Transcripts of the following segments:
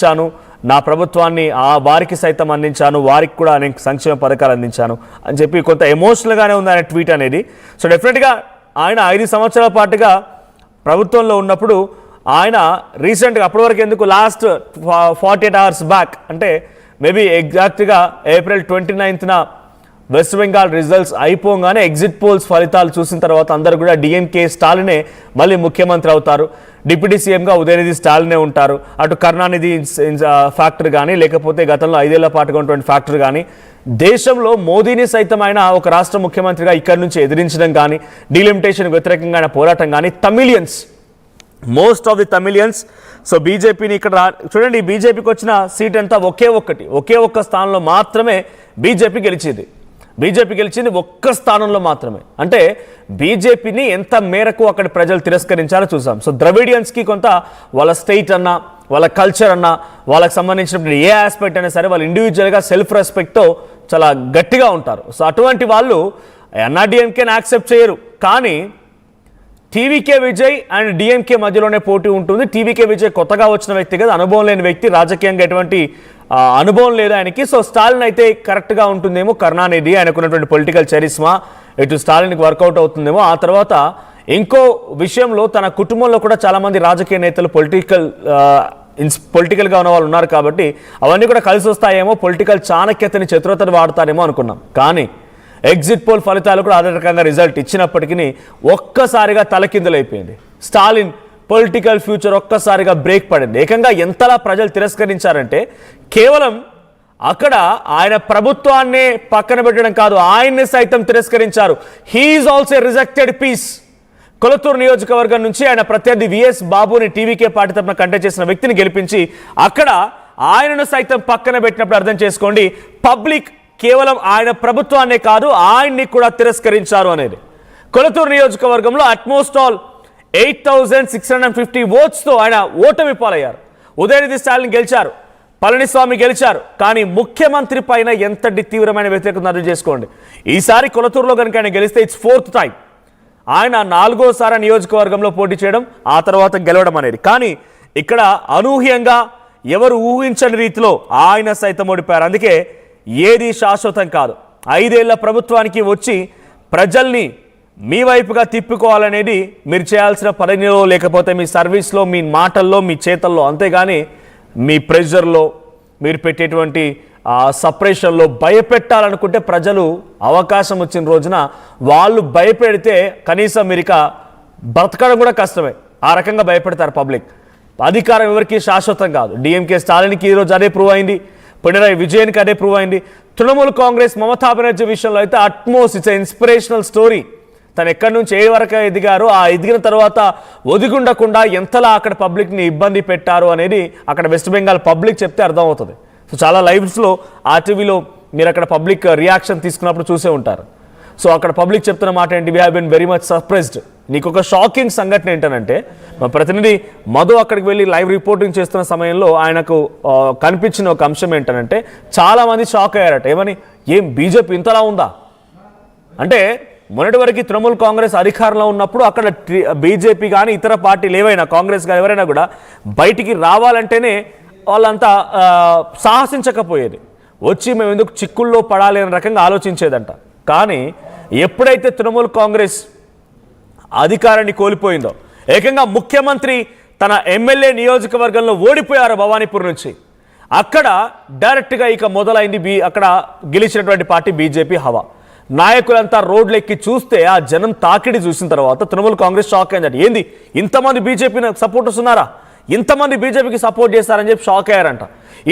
ఇచ్చాను, నా ప్రభుత్వాన్ని వారికి సైతం అందించాను, వారికి కూడా అనేక సంక్షేమ పథకాలు అందించాను అని చెప్పి కొంత ఎమోషనల్గానే ఉంది ఆయన ట్వీట్ అనేది. సో డెఫినెట్గా ఆయన 5 సంవత్సరాల పాటుగా ప్రభుత్వంలో ఉన్నప్పుడు ఆయన రీసెంట్గా అప్పటి వరకు ఎందుకు లాస్ట్ 48 hours బ్యాక్ అంటే మేబీ ఎగ్జాక్ట్గా April 29న వెస్ట్ బెంగాల్ రిజల్ట్స్ అయిపోగానే ఎగ్జిట్ పోల్స్ ఫలితాలు చూసిన తర్వాత అందరూ కూడా డిఎంకే స్టాలినే మళ్ళీ ముఖ్యమంత్రి అవుతారు, డిప్యూటీ సీఎంగా ఉదయనిధి స్టాలినే ఉంటారు, అటు కరుణానిధి ఫ్యాక్టర్ కానీ లేకపోతే గతంలో 5 ఏళ్ల పాటుగా ఉన్నటువంటి ఫ్యాక్టర్ కానీ దేశంలో మోదీని సైతం ఆయన ఒక రాష్ట్ర ముఖ్యమంత్రిగా ఇక్కడి నుంచి ఎదిరించడం కానీ డీలిమిటేషన్ వ్యతిరేకంగా ఆయన పోరాటం కానీ Tamilians most of the Tamilians so బీజేపీని ఇక్కడ చూడండి, బీజేపీకి వచ్చిన సీట్ అంతా ఒకే ఒక్క స్థానంలో మాత్రమే బీజేపీ గెలిచింది. బీజేపీ గెలిచింది ఒక్క స్థానంలో మాత్రమే. అంటే బీజేపీని ఎంత మేరకు అక్కడ ప్రజలు తిరస్కరించారో చూసాం. సో ద్రవిడియన్స్కి కొంత వాళ్ళ స్టేట్ అన్నా వాళ్ళ కల్చర్ అన్నా వాళ్ళకి సంబంధించిన ఏ ఆస్పెక్ట్ అయినా సరే వాళ్ళు ఇండివిజువల్గా సెల్ఫ్ రెస్పెక్ట్తో చాలా గట్టిగా ఉంటారు. సో అటువంటి వాళ్ళు ఎన్ఆర్డీఎంకేని యాక్సెప్ట్ చేయరు. కానీ టీవీకే విజయ్ అండ్ డిఎంకే మధ్యలోనే పోటీ ఉంటుంది. టీవీకే విజయ్ కొత్తగా వచ్చిన వ్యక్తి కదా, అనుభవం లేని వ్యక్తి, రాజకీయంగా ఎటువంటి అనుభవం లేదు ఆయనకి. సో స్టాలిన్ అయితే కరెక్ట్గా ఉంటుందేమో, కరుణానిధి ఆయనకున్నటువంటి పొలిటికల్ చరిస్మా ఇటు స్టాలిన్కి వర్కౌట్ అవుతుందేమో. ఆ తర్వాత ఇంకో విషయంలో తన కుటుంబంలో కూడా చాలామంది రాజకీయ నేతలు పొలిటికల్గా ఉన్న వాళ్ళు ఉన్నారు కాబట్టి అవన్నీ కూడా కలిసి వస్తాయేమో, పొలిటికల్ చాణక్యతని చతురతని వాడతారేమో అనుకున్నాం. కానీ ఎగ్జిట్ పోల్ ఫలితాలు కూడా అదే రకంగా రిజల్ట్ ఇచ్చినప్పటికీ ఒక్కసారిగా తలకిందులైపోయింది. స్టాలిన్ పొలిటికల్ ఫ్యూచర్ ఒక్కసారిగా బ్రేక్ పడింది. ఏకంగా ఎంతలా ప్రజలు తిరస్కరించారంటే కేవలం అక్కడ ఆయన ప్రభుత్వాన్నే పక్కన పెట్టడం కాదు, ఆయన్ని సైతం తిరస్కరించారు. He is also rejected peace. Kolathur నియోజకవర్గం నుంచి ఆయన ప్రత్యర్థి విఎస్ బాబుని టీవీకే పార్టీ తరఫున కంటెస్ట్ చేసిన వ్యక్తిని గెలిపించి అక్కడ ఆయనను సైతం పక్కన పెట్టినప్పుడు అర్థం చేసుకోండి, పబ్లిక్ కేవలం ఆయన ప్రభుత్వాన్నే కాదు ఆయన్ని కూడా తిరస్కరించారు అనేది. కొలతూరు నియోజకవర్గంలో అట్మోస్ట్ ఆల్ 8,650 ఓట్స్తో ఆయన ఓటమి పాలయ్యారు. ఉదయనిధి స్టాలిన్ గెలిచారు, పళనిస్వామి గెలిచారు. కానీ ముఖ్యమంత్రి పైన ఎంతటి తీవ్రమైన వ్యతిరేకత అర్థం చేసుకోండి. ఈసారి కొలతూరులో కనుక ఆయన గెలిస్తే ఇట్స్ 4th టైం. ఆయన 4వసారి నియోజకవర్గంలో పోటీ చేయడం, ఆ తర్వాత గెలవడం అనేది. కానీ ఇక్కడ అనూహ్యంగా ఎవరు ఊహించని రీతిలో ఆయన సైతం ఓడిపోయారు. అందుకే ఏది శాశ్వతం కాదు. 5 ఏళ్ల ప్రభుత్వానికి వచ్చి ప్రజల్ని మీ వైపుగా తిప్పుకోవాలనేది మీరు చేయాల్సిన పనిలో, లేకపోతే మీ సర్వీస్లో, మీ మాటల్లో, మీ చేతల్లో. అంతేగాని మీ ప్రెషర్లో, మీరు పెట్టేటువంటి సపరేషన్లో భయపెట్టాలనుకుంటే ప్రజలు అవకాశం వచ్చిన రోజున వాళ్ళు భయపెడితే కనీసం మీరు ఇక బ్రతకడం కూడా కష్టమే. ఆ రకంగా భయపెడతారు పబ్లిక్. అధికారం ఎవరికి శాశ్వతం కాదు. డిఎంకే స్టాలిన్కి ఈరోజు అదే ప్రూవ్ అయింది, పినరాయి విజయన్కి అదే ప్రూవ్ అయింది. తృణమూల్ కాంగ్రెస్ మమతా బెనర్జీ విషయంలో అయితే అట్మోస్ట్ ఇట్స్ ఇన్స్పిరేషనల్ స్టోరీ. తను ఎక్కడి నుంచి ఏ వరకు ఎదిగారో, ఆ ఎదిగిన తర్వాత ఒదిగుండకుండా ఎంతలా అక్కడ పబ్లిక్ని ఇబ్బంది పెట్టారు అనేది అక్కడ వెస్ట్ బెంగాల్ పబ్లిక్ చెప్తే అర్థమవుతుంది. సో చాలా లైవ్స్లో ఆర్టీవీలో మీరు అక్కడ పబ్లిక్ రియాక్షన్ తీసుకున్నప్పుడు చూసే ఉంటారు. సో అక్కడ పబ్లిక్ చెప్తున్న మాట ఏంటి, we have been very much surprised. నీకు ఒక షాకింగ్ సంఘటన ఏంటనంటే, మా ప్రతినిధి మధు అక్కడికి వెళ్ళి లైవ్ రిపోర్టింగ్ చేస్తున్న సమయంలో ఆయనకు కనిపించిన ఒక అంశం ఏంటనంటే చాలామంది షాక్ అయ్యారట. ఏమని, ఏం బీజేపీ ఇంతలా ఉందా అంటే, మొన్నటి వరకు తృణమూల్ కాంగ్రెస్ అధికారంలో ఉన్నప్పుడు అక్కడ బీజేపీ కానీ ఇతర పార్టీలు ఏవైనా, కాంగ్రెస్ కానీ ఎవరైనా కూడా బయటికి రావాలంటేనే వాళ్ళంతా సాహసించకపోయేది. వచ్చి మేము ఎందుకు చిక్కుల్లో పడాలి అనే రకంగా ఆలోచించేదంట. కానీ ఎప్పుడైతే తృణమూల్ కాంగ్రెస్ అధికారాన్ని కోల్పోయిందో, ఏకంగా ముఖ్యమంత్రి తన ఎమ్మెల్యే నియోజకవర్గంలో ఓడిపోయారు భవానీపూర్ నుంచి, అక్కడ డైరెక్ట్గా ఇక మొదలైంది అక్కడ గెలిచినటువంటి పార్టీ బీజేపీ హవా. నాయకులంతా రోడ్లెక్కి చూస్తే ఆ జనం తాకిడి చూసిన తర్వాత తృణమూల్ కాంగ్రెస్ షాక్ అయిందంట. ఏంది ఇంతమంది బీజేపీ సపోర్టర్స్ ఉన్నారా, ఇంతమంది బీజేపీకి సపోర్ట్ చేస్తారని చెప్పి షాక్ అయ్యారంట.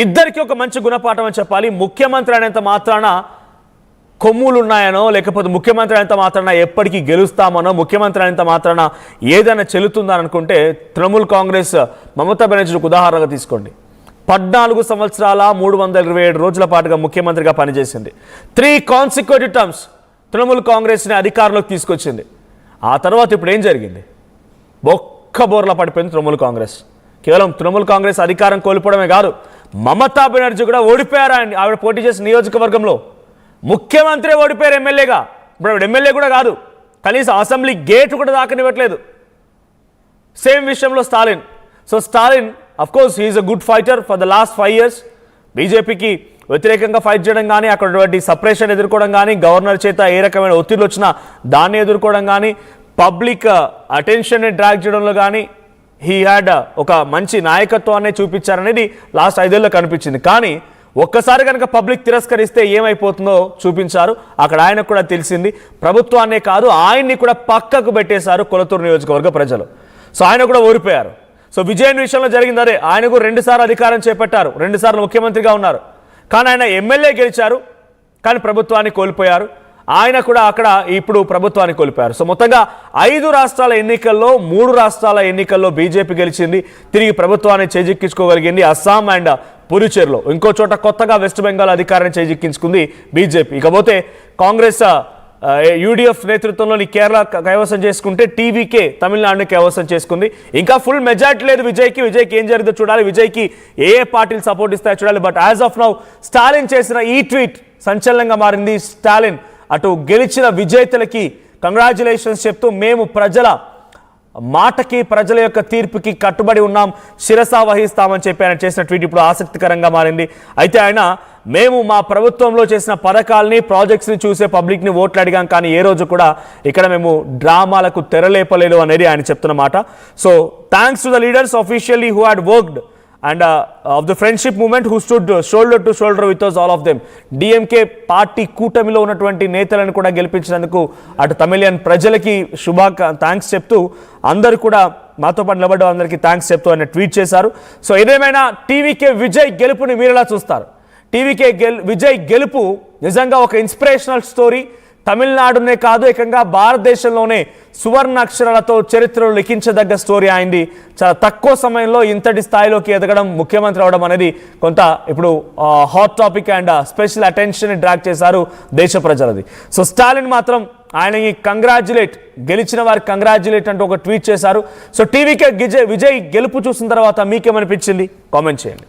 ఇద్దరికి ఒక మంచి గుణపాఠం అని చెప్పాలి. ముఖ్యమంత్రి అనేంత మాత్రాన కొమ్ములు ఉన్నాయనో, లేకపోతే ముఖ్యమంత్రి అనేంత మాత్రాన ఎప్పటికీ గెలుస్తామనో, ముఖ్యమంత్రి అనేంత మాత్రాన ఏదైనా చెల్లుతుందని అనుకుంటే తృణమూల్ కాంగ్రెస్ మమతా బెనర్జీకి ఉదాహరణగా తీసుకోండి. 14 సంవత్సరాల 327 రోజుల పాటుగా ముఖ్యమంత్రిగా పనిచేసింది. 3 కాన్సిక్యూటివ్ టర్మ్స్ తృణమూల్ కాంగ్రెస్ని అధికారంలోకి తీసుకొచ్చింది. ఆ తర్వాత ఇప్పుడు ఏం జరిగింది, ఒక్క బోర్లా పడిపోయింది తృణమూల్ కాంగ్రెస్. కేవలం తృణమూల్ కాంగ్రెస్ అధికారం కోల్పోవడమే కాదు, మమతా బెనర్జీ కూడా ఓడిపోయారు. ఆవిడ పోటీ చేసిన నియోజకవర్గంలో ముఖ్యమంత్రి ఓడిపోయారు ఎమ్మెల్యేగా. ఇప్పుడు ఆవిడ ఎమ్మెల్యే కూడా కాదు, కనీసం అసెంబ్లీ గేట్ కూడా దాకనివ్వట్లేదు. సేమ్ విషయంలో Stalin. So Stalin of course he's a good fighter for the last 5 years. బీజేపీకి వ్యతిరేకంగా ఫైట్ చేయడం కానీ, అక్కడ సపరేషన్ ఎదుర్కోవడం కానీ, గవర్నర్ చేత ఏ రకమైన ఒత్తిడి వచ్చినా దాన్ని ఎదుర్కోవడం కానీ, పబ్లిక్ అటెన్షన్ని డ్రాగ్ చేయడంలో కానీ హీ హ్యాడ్ ఒక మంచి నాయకత్వాన్ని చూపించారనేది లాస్ట్ 5 ఏళ్ళలో కనిపించింది. కానీ ఒక్కసారి కనుక పబ్లిక్ తిరస్కరిస్తే ఏమైపోతుందో చూపించారు. అక్కడ ఆయనకు కూడా తెలిసింది. ప్రభుత్వాన్నే కాదు ఆయన్ని కూడా పక్కకు పెట్టేశారు కొలతూరు నియోజకవర్గ ప్రజలు. సో ఆయన కూడా ఓడిపోయారు. సో విజయన్ విషయంలో జరిగింది అదే. ఆయనకు 2 సార్లు అధికారం చేపట్టారు, 2 సార్లు ముఖ్యమంత్రిగా ఉన్నారు. కానీ ఆయన ఎమ్మెల్యే గెలిచారు, కానీ ప్రభుత్వాన్ని కోల్పోయారు. ఆయన కూడా అక్కడ ఇప్పుడు ప్రభుత్వాన్ని కోల్పోయారు. సో మొత్తంగా 5 రాష్ట్రాల ఎన్నికల్లో 3 రాష్ట్రాల ఎన్నికల్లో బీజేపీ గెలిచింది, తిరిగి ప్రభుత్వాన్ని చేజిక్కించుకోగలిగింది అస్సాం అండ్ పుదుచ్చేరిలో. ఇంకో చోట కొత్తగా వెస్ట్ బెంగాల్ అధికారాన్ని చేజిక్కించుకుంది బీజేపీ. ఇకపోతే కాంగ్రెస్ యూడీఎఫ్ నేతృత్వంలోని కేరళ కైవసం చేసుకుంటే టీవీకే తమిళనాడుని కైవసం చేసుకుంది. ఇంకా ఫుల్ మెజారిటీ లేదు విజయ్కి ఏం జరిగిందో చూడాలి, విజయ్కి ఏ పార్టీలు సపోర్ట్ ఇస్తాయో చూడాలి. But as of now Stalin చేసిన ఈ ట్వీట్ సంచలనంగా మారింది. స్టాలిన్ అటు గెలిచిన విజేతలకి కంగ్రాచులేషన్స్ చెప్తూ మేము ప్రజల మాటకి, ప్రజల యొక్క తీర్పుకి కట్టుబడి ఉన్నాం, శిరసా వహిస్తామని చెప్పి ఆయన చేసిన ట్వీట్ ఇప్పుడు ఆసక్తికరంగా మారింది. అయితే ఆయన మేము మా ప్రభుత్వంలో చేసిన పథకాలని, ప్రాజెక్ట్స్ని చూసే పబ్లిక్ని ఓట్లు అడిగాం, కానీ ఏ రోజు కూడా ఇక్కడ మేము డ్రామాలకు తెరలేపలేదు అనేది ఆయన చెప్తున్న మాట. So thanks to the leaders officially who had worked and of the friendship movement who stood shoulder to shoulder with us, all of them. DMK party కూటమిలో ఉన్నటువంటి నేతలను కూడా గెలిపించినందుకు అటు తమిళియన్ ప్రజలకి థ్యాంక్స్ చెప్తూ అందరూ కూడా మాతో పాటు నిలబడ్డ అందరికీ థ్యాంక్స్ చెప్తూ ఆయన ట్వీట్ చేశారు. సో ఏదేమైనా టీవీకే విజయ్ గెలుపుని మీరు ఎలా చూస్తారు? టీవీకే విజయ్ గెలుపు నిజంగా ఒక ఇన్స్పిరేషనల్ స్టోరీ. తమిళనాడునే కాదు, ఏకంగా భారతదేశంలోనే సువర్ణ అక్షరాలతో చరిత్రలో లిఖించదగ్గ స్టోరీ అయింది. చాలా తక్కువ సమయంలో ఇంతటి స్థాయిలోకి ఎదగడం, ముఖ్యమంత్రి అవడం అనేది కొంత ఇప్పుడు hot topic and special attention drag చేశారు దేశ ప్రజలది. సో స్టాలిన్ మాత్రం ఆయనకి గెలిచిన వారికి కంగ్రాచులేట్ అంటూ ఒక ట్వీట్ చేశారు. సో టీవీకే విజయ్ గెలుపు చూసిన తర్వాత మీకేమనిపించింది కామెంట్ చేయండి.